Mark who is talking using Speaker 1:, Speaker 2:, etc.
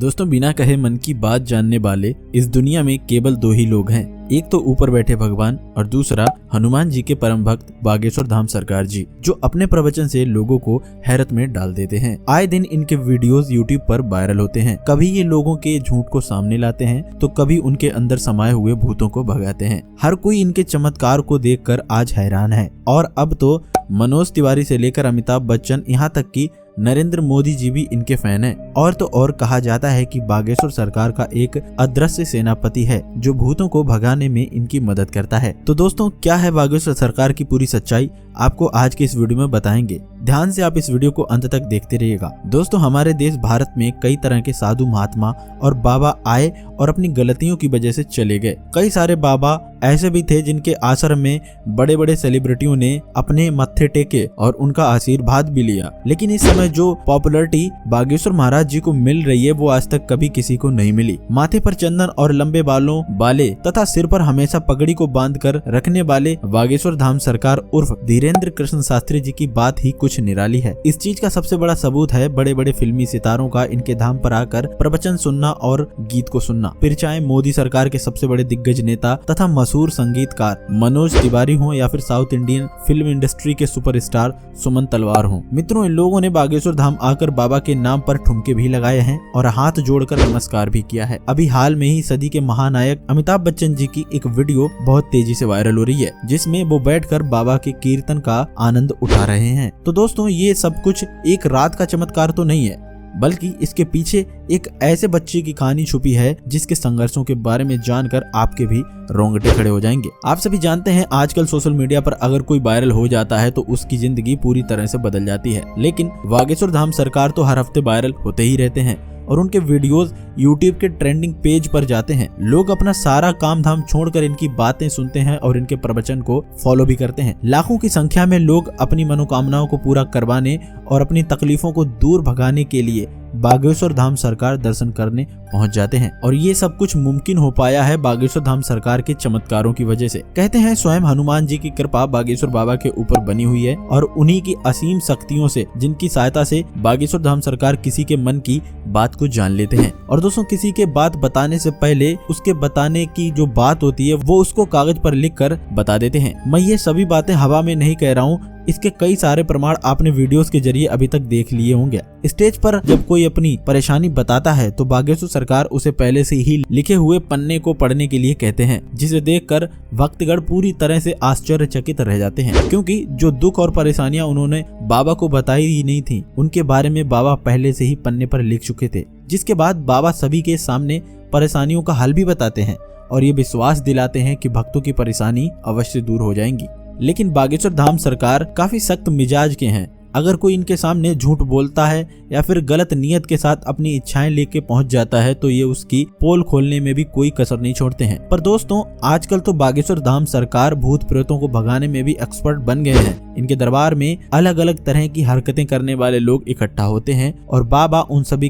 Speaker 1: दोस्तों, बिना कहे मन की बात जानने वाले इस दुनिया में केवल दो ही लोग हैं। एक तो ऊपर बैठे भगवान और दूसरा हनुमान जी के परम भक्त बागेश्वर धाम सरकार जी, जो अपने प्रवचन से लोगों को हैरत में डाल देते हैं। आए दिन इनके वीडियोस यूट्यूब पर वायरल होते हैं। कभी ये लोगों के झूठ को सामने लाते हैं तो कभी उनके अंदर समाये हुए भूतों को भगाते हैं। हर कोई इनके चमत्कार को देखकर आज हैरान है। और अब तो मनोज तिवारी से लेकर अमिताभ बच्चन, यहाँ तक कि नरेंद्र मोदी जी भी इनके फैन हैं। और तो और कहा जाता है कि बागेश्वर सरकार का एक अदृश्य सेनापति है जो भूतों को भगाने में इनकी मदद करता है। तो दोस्तों, क्या है बागेश्वर सरकार की पूरी सच्चाई, आपको आज के इस वीडियो में बताएंगे। ध्यान से आप इस वीडियो को अंत तक देखते रहिएगा। दोस्तों, हमारे देश भारत में कई तरह के साधु महात्मा और बाबा आए और अपनी गलतियों की वजह से चले गए। कई सारे बाबा ऐसे भी थे जिनके आश्रम में बड़े बड़े सेलिब्रिटियों ने अपने मत्थे टेके और उनका आशीर्वाद भी लिया। लेकिन इस समय जो पॉपुलैरिटी बागेश्वर महाराज जी को मिल रही है वो आज तक कभी किसी को नहीं मिली। माथे पर चंदन और लंबे बालों वाले तथा सिर पर हमेशा पगड़ी को बांध कर रखने वाले बागेश्वर धाम सरकार उर्फ धीरेन्द्र कृष्ण शास्त्री जी की बात ही कुछ निराली है। इस चीज का सबसे बड़ा सबूत है बड़े बड़े फिल्मी सितारों का इनके धाम पर आकर प्रवचन सुनना और गीत को सुनना। फिर चाहे मोदी सरकार के सबसे बड़े दिग्गज नेता तथा मशहूर संगीतकार मनोज तिवारी हो या फिर साउथ इंडियन फिल्म इंडस्ट्री के सुपरस्टार सुमन तलवार हो। मित्रों, इन लोगों ने बागेश्वर धाम आकर बाबा के नाम पर ठुमके भी लगाए हैं और हाथ जोड़कर नमस्कार भी किया है। अभी हाल में ही सदी के महानायक अमिताभ बच्चन जी की एक वीडियो बहुत तेजी से वायरल हो रही है जिसमें वो बैठकर बाबा के कीर्तन का आनंद उठा रहे हैं। तो दोस्तों, ये सब कुछ एक रात का चमत्कार तो नहीं है, बल्कि इसके पीछे एक ऐसे बच्चे की कहानी छुपी है जिसके संघर्षों के बारे में जानकर आपके भी रोंगटे खड़े हो जाएंगे। आप सभी जानते हैं आजकल सोशल मीडिया पर अगर कोई वायरल हो जाता है तो उसकी जिंदगी पूरी तरह से बदल जाती है। लेकिन बागेश्वर धाम सरकार तो हर हफ्ते वायरल होते ही रहते हैं और उनके वीडियोस यूट्यूब के ट्रेंडिंग पेज पर जाते हैं। लोग अपना सारा काम धाम छोड़कर इनकी बातें सुनते हैं और इनके प्रवचन को फॉलो भी करते हैं। लाखों की संख्या में लोग अपनी मनोकामनाओं को पूरा करवाने और अपनी तकलीफों को दूर भगाने के लिए बागेश्वर धाम सरकार दर्शन करने पहुंच जाते हैं। और ये सब कुछ मुमकिन हो पाया है बागेश्वर धाम सरकार के चमत्कारों की वजह से। कहते हैं स्वयं हनुमान जी की कृपा बागेश्वर बाबा के ऊपर बनी हुई है और उन्हीं की असीम शक्तियों से, जिनकी सहायता से बागेश्वर धाम सरकार किसी के मन की बात को जान लेते हैं। और दोस्तों, किसी के बात बताने से पहले उसके बताने की जो बात होती है वो उसको कागज पर लिख कर बता देते हैं। मैं ये सभी बातें हवा में नहीं कह रहा हूँ, इसके कई सारे प्रमाण आपने वीडियोस के जरिए अभी तक देख लिए होंगे। स्टेज पर जब कोई अपनी परेशानी बताता है तो बागेश्वर सरकार उसे पहले से ही लिखे हुए पन्ने को पढ़ने के लिए कहते हैं, जिसे देखकर भक्तगण पूरी तरह से आश्चर्यचकित रह जाते हैं, क्योंकि जो दुख और परेशानियां उन्होंने बाबा को बताई ही नहीं थी उनके बारे में बाबा पहले से ही पन्ने पर लिख चुके थे। जिसके बाद बाबा सभी के सामने परेशानियों का हल भी बताते हैं और ये विश्वास दिलाते हैं कि भक्तों की परेशानी अवश्य दूर हो जाएंगी। लेकिन बागेश्वर धाम सरकार काफी सख्त मिजाज के हैं। अगर कोई इनके सामने झूठ बोलता है या फिर गलत नियत के साथ अपनी इच्छाएं लेके पहुंच जाता है तो ये उसकी पोल खोलने में भी कोई कसर नहीं छोड़ते हैं। पर दोस्तों, आजकल तो बागेश्वर धाम सरकार भूत प्रेतों को भगाने में भी एक्सपर्ट बन गए हैं। इनके दरबार में अलग अलग तरह की हरकतें करने वाले लोग इकट्ठा होते हैं और बाबा उन सभी के